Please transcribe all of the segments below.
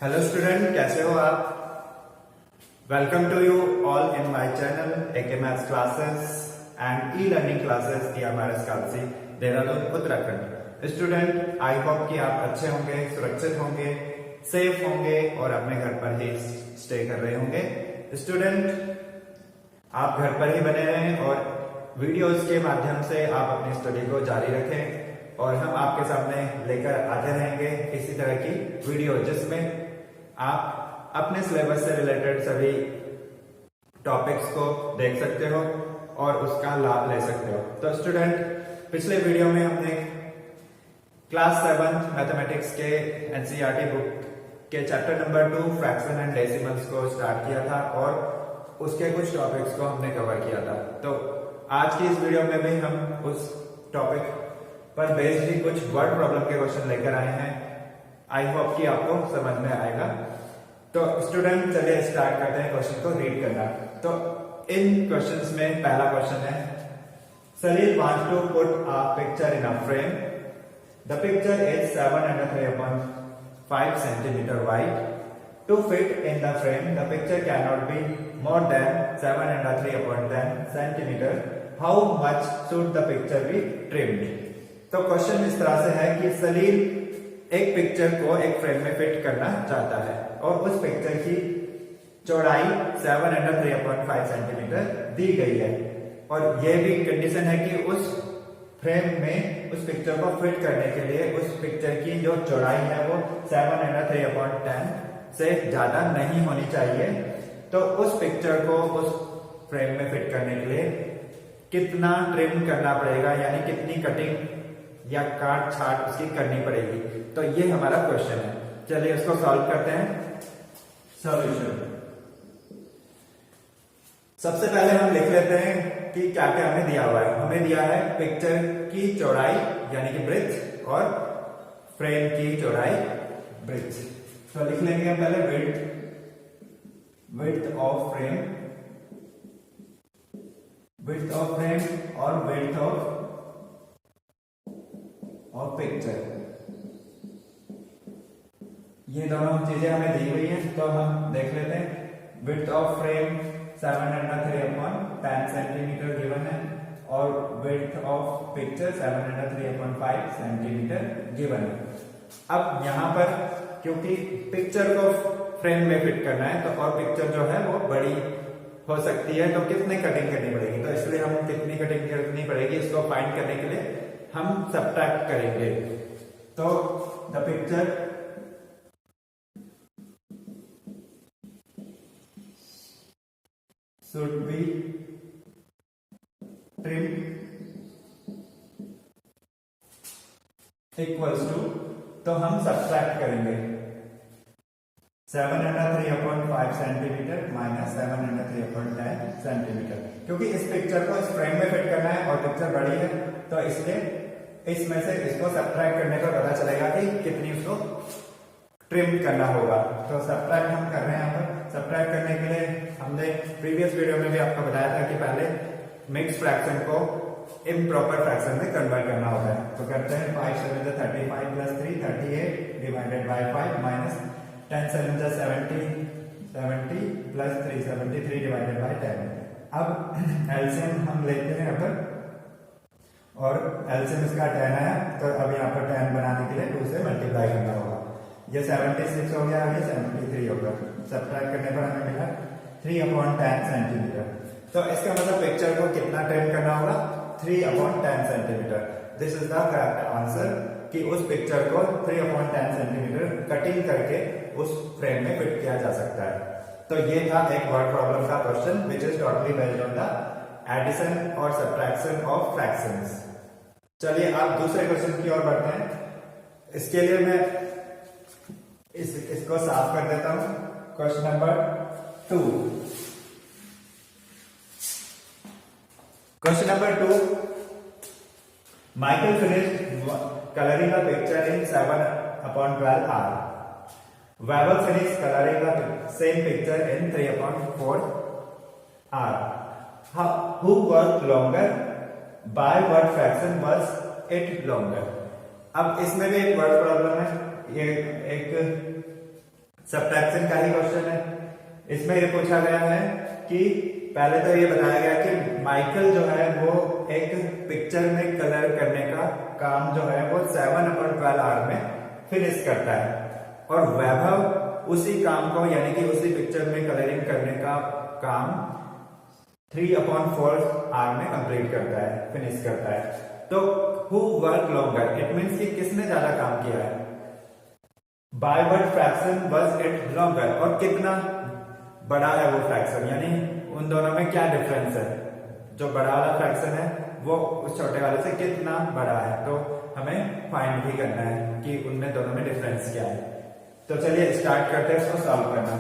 Hello student, कैसे हो आप? Welcome to you all in my channel AK maths classes and e learning classes EMRS Kalsi Dehradun Uttarakhand. Student, I hope कि आप अच्छे होंगे, सुरक्षित होंगे, सेफ होंगे और अपने घर पर ही स्टे कर रहे होंगे। स्टूडेंट, आप घर पर ही बने रहें और वीडियोस के माध्यम से आप अपनी स्टडी को जारी रखें और हम आपके सामने लेकर आते रहेंगे इसी तरह की वीडियो जिसमें आप अपने सिलेबस से रिलेटेड सभी टॉपिक्स को देख सकते हो और उसका लाभ ले सकते हो। तो स्टूडेंट, पिछले वीडियो में हमने क्लास 7 मैथमेटिक्स के NCERT बुक के chapter number 2 fraction and decimals को स्टार्ट किया था और उसके कुछ टॉपिक्स को हमने कवर किया था। तो आज की इस वीडियो में भी हम उस टॉपिक पर बेस्ड ही कुछ वर्ड प्रॉब्लम के क्वेश्चन लेकर आए हैं। आई होप कि आपको समझ में आएगा। तो स्टूडेंट, चलिए स्टार्ट करते हैं क्वेश्चन को रीड करना। तो इन क्वेश्चंस में पहला क्वेश्चन है, Salil wants to put a picture in a frame. The picture is 703.5 centimeter wide. To fit in the frame, the picture cannot be more than 703.10 centimeter. How much should the picture be trimmed? तो question इस तरह से है कि सलील एक picture को एक frame में फिट करना चाहता है और उस पिक्चर की चौड़ाई 703.5 सेंटीमीटर दी गई है और यह भी कंडीशन है कि उस फ्रेम में उस पिक्चर को फिट करने के लिए उस पिक्चर की जो चौड़ाई है वो 703.10 से ज्यादा नहीं होनी चाहिए। तो उस पिक्चर को उस फ्रेम में फिट करने के लिए कितना ट्रिम करना पड़ेगा, यानी कितनी कटिंग या काट छाट उसकी करनी पड़ेगी। तो ये हमारा क्वेश्चन है। चलिए इसको सॉल्व करते हैं। सॉल्यूशन, सबसे पहले हम लिख लेते हैं कि क्या क्या हमें दिया हुआ है। हमें दिया है पिक्चर की चौड़ाई यानी कि ब्रेड्थ और फ्रेम की चौड़ाई ब्रेड्थ। तो लिख लेंगे हम पहले विड्थ ऑफ फ्रेम और विड्थ ऑफ पिक्चर। ये दोनों चीजें हमें दी हुई हैं तो हम देख लेते हैं। Width of frame 703.10 centimetre given है और width of picture 703.5 centimetre given है। अब यहां पर क्योंकि पिक्चर को फ्रेम में फिट करना है तो और पिक्चर जो है वो बड़ी हो सकती है, तो कितने कटिंग करनी पड़ेगी, तो इसलिए हम कितनी कटिंग करनी पड़ेगी इसको फाइंड करने के लिए हम सबट्रैक्ट करेंगे। तो the picture should be trimmed equals to, तो हम सबट्रैक्ट करेंगे 703.5 सेंटीमीटर माइनस 703.10 सेंटीमीटर, क्योंकि इस पिक्चर को इस फ्रेम में फिट करना है और पिक्चर बड़ी है तो इसलिए इसमें से इसको सबट्रैक्ट करने पर पता चलेगा कि कितनी उसको ट्रिम करना होगा। तो सबट्रैक्ट हम कर रहे हैं। यहाँ पर सबट्रैक्ट करने के लिए हमने प्रीवियस वीडियो में भी आपको बताया था कि पहले मिक्स फ्रैक्शन को इम्प्रॉपर फ्रैक्शन में कन्वर्ट करना होता है। तो करते हैं 5 7 35 plus 3 38 divided by 5 minus 10 7 70 plus 3 73 divided by 10। अब एलसीएम हम लेते हैं यहाँ पर और एलसीएम इसका 10 आया तो अब यहाँ पर 10 बनाने के लिए 2 से मल्टीप्लाई करना होगा। ये 76 हो गया, ये 73 होगा। सबट्रैक्ट करने पर हमें मिला 3/10 सेंटीमीटर। तो इसका मतलब पिक्चर को कितना ट्रिम करना होगा, 3/10 centimetre. This is the correct answer कि उस पिक्चर को 3/10 सेंटीमीटर कटिंग करके उस फ्रेम में फिट किया जा सकता है। तो ये था एक वर्ड प्रॉब्लम का question which is totally based on the addition और सब्ट्रैक्शन ऑफ फ्रैक्शंस। चलिए आप दूसरे क्वेश्चन की ओर बढ़ते हैं। इसके लिए मैं इसको साफ कर देता हूं। Question number 2। Question number 2, Michael finished coloring a picture in 7/12 hour. Weber finished coloring the same picture in 3/4 hour. Who worked longer? By what fraction was it longer? अब इसमें भी एक वर्ड प्रॉब्लम है। ये एक सब्ट्रैक्शन का ही question है। इसमें ये पूछा गया है कि पहले तो ये बताया गया कि माइकल जो है वो एक पिक्चर में कलर करने का काम जो है वो 7/12 आवर में फिनिश करता है और वैभव उसी काम को यानी कि उसी पिक्चर में कलरिंग करने का काम 3/4 आवर में कंप्लीट करता है, फिनिश करता है। तो who work longer, it means कि किसने ज्यादा काम किया है। By what fraction was it longer, और कितना बड़ा है वो फ्रैक्शन, यानी उन दोनों में क्या डिफरेंस है। जो बड़ा वाला फ्रैक्शन है वो उस छोटे वाले से कितना बड़ा है, तो हमें फाइंड भी करना है कि उनमें दोनों में डिफरेंस क्या है। तो चलिए स्टार्ट करते हैं इसको सॉल्व करना।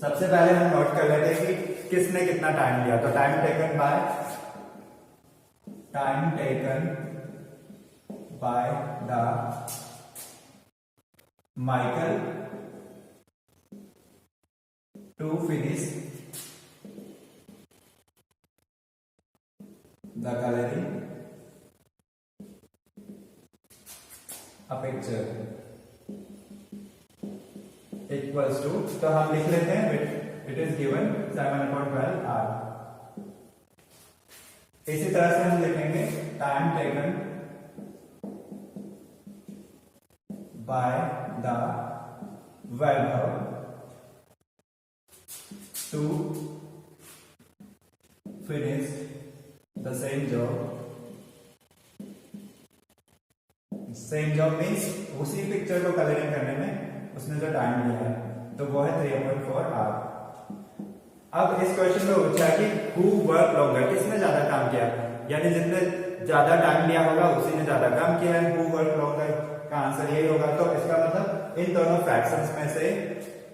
सबसे पहले हम नोट कर लेते हैं कि किसने कितना टाइम लिया। तो time taken by the Michael to finish the coloring a picture equals to, तो हम लिख लेते हैं it is given 7/12 hour। इसी तरह से हम लिखेंगे time taken by the Vaibhav to finish the same job means उसी पिक्चर को कलरिंग करने में उसने जो टाइम लिया है तो वो है 3/4 आवर। अब इस क्वेश्चन में पूछा कि हु वर्क लॉन्गर, किसने ज्यादा काम किया, यानी जिसने ज्यादा टाइम लिया होगा उसी ने ज्यादा काम किया है। हु वर्क लॉन्गर का आंसर यही होगा। तो इसका मतलब इन दोनों फ्रैक्शंस में से,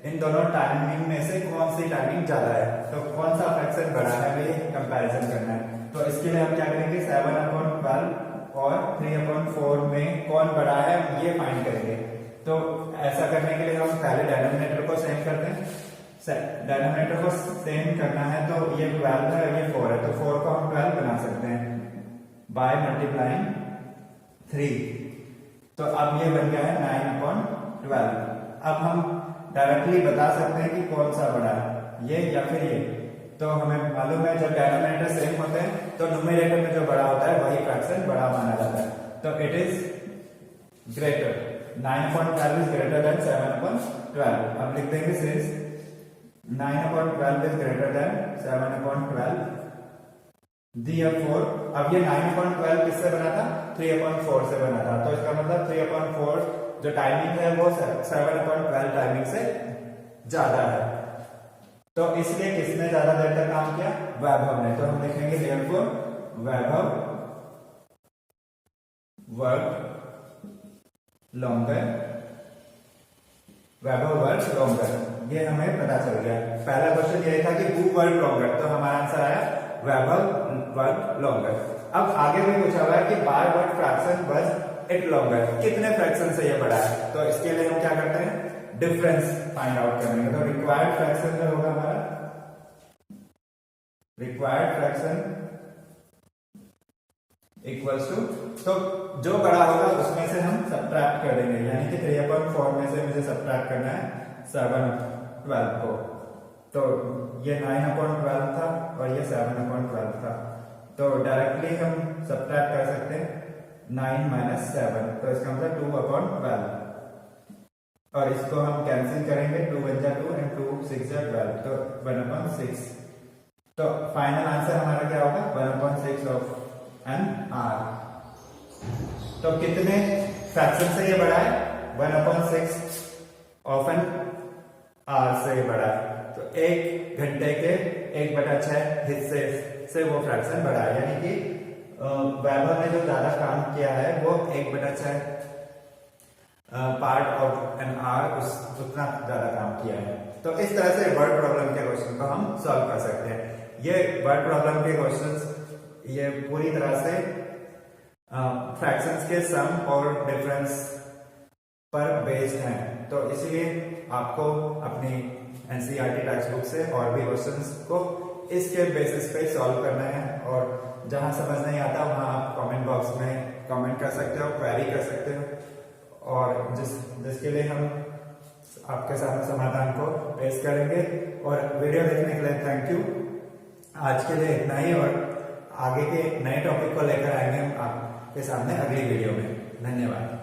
इन दोनों टाइमिंग में से कौन सी टाइमिंग ज्यादा है, तो कौन सा फ्रैक्शन बड़ा है, हमें कंपैरिजन करना है। तो इसके लिए हम क्या करेंगे, 7/12 और 3/4 में कौन बड़ा है ये फाइंड करेंगे। तो ऐसा करने के लिए हम पहले डिनोमिनेटर को सेम करते हैं। डिनोमिनेटर को सेम करना है तो ये 12 है, ये 4 है, तो 4 को हम 12 बना सकते हैं बाय मल्टीप्लाइंग 3। तो अब ये बन गया है 9/12। अब हम डायरेक्टली बता सकते हैं कि कौन सा बड़ा है, ये या फिर ये। तो हमें मालूम है जब डिनोमिनेटर सेम होते हैं तो न्यूमरेटर में जो बड़ा होता है वही फ्रैक्शन बड़ा माना जाता है। तो it is greater, 9/12 is greater than 7/12। अब लिख देंगे since 9/12 is greater than 7/12 therefore, अब ये 9/12 किससे बना था, 3/4 से बना था। तो इसका मतलब 3/4 जो टाइमिंग है वो 7/12 टाइमिंग से ज्यादा है। तो इसलिए किसने ज्यादा देर तक काम किया, वैभव ने। तो हम लिखेंगे therefore वैभव वर्क लॉन्गर, वैभव वर्क लॉन्गर, ये हमें पता चल गया। पहला क्वेश्चन ये था कि हु वर्क लॉन्गर, तो हमारा आंसर आया वैभव वर्क लॉन्गर। अब आगे भी पूछा हुआ है कि by what fraction was it longer, कितने फ्रैक्शन से ये बड़ा है। तो इसके लिए हम क्या करते हैं, डिफरेंस फाइंड आउट करेंगे। तो रिक्वायर्ड फ्रैक्शन जो होगा हमारा, रिक्वायर्ड फ्रैक्शन इक्वल्स टू, तो जो बड़ा होगा उसमें से हम सब्ट्रैक्ट कर देंगे, यानी कि 3/4 में से मुझे सब्ट्रैक्ट करना है 7/12 को। तो ये 9/12 था और ये 7/12 था। तो डायरेक्टली हम सब्ट्रैक्ट कर सकते हैं 9 - 7, तो इसका मतलब 2/12। और इसको हम कैंसिल करेंगे, 2 × 2 एंड 2 × 6 = 12, तो 1/6। तो फाइनल आंसर हमारा क्या होगा, 1/6 ऑफ एन आर। तो कितने फ्रैक्शन से ये बड़ा है, 1/6 ऑफ एन आर से ये बड़ा है। तो 1 घंटे के 1/6 हिस्से से वो फ्रैक्शन बड़ा है, यानी कि वैभव ने जो ज्यादा काम किया है वो 1/6 पार्ट ऑफ एन आर उतना ज्यादा काम किया है। तो इस तरह से वर्ड प्रॉब्लम के क्वेश्चन को हम सॉल्व कर सकते हैं। ये वर्ड प्रॉब्लम के क्वेश्चंस ये पूरी तरह से फ्रैक्शंस के सम और डिफरेंस पर बेस्ड हैं। तो इसलिए आपको अपनी एनसीईआरटी टेक्स्ट बुक से और भी क्वेश्चंस को इसके बेसिस पे सॉल्व करना है। और जहां समझ नहीं आता वहां आप कमेंट बॉक्स में कमेंट कर सकते हो, क्वेरी कर सकते हो। और जिसके लिए हम आपके सामने समाधान को पेश करेंगे। और वीडियो देखने के लिए थैंक यू। आज के लिए इतना ही, और आगे के नए टॉपिक को लेकर आएंगे हम आपके सामने अगली वीडियो में। धन्यवाद।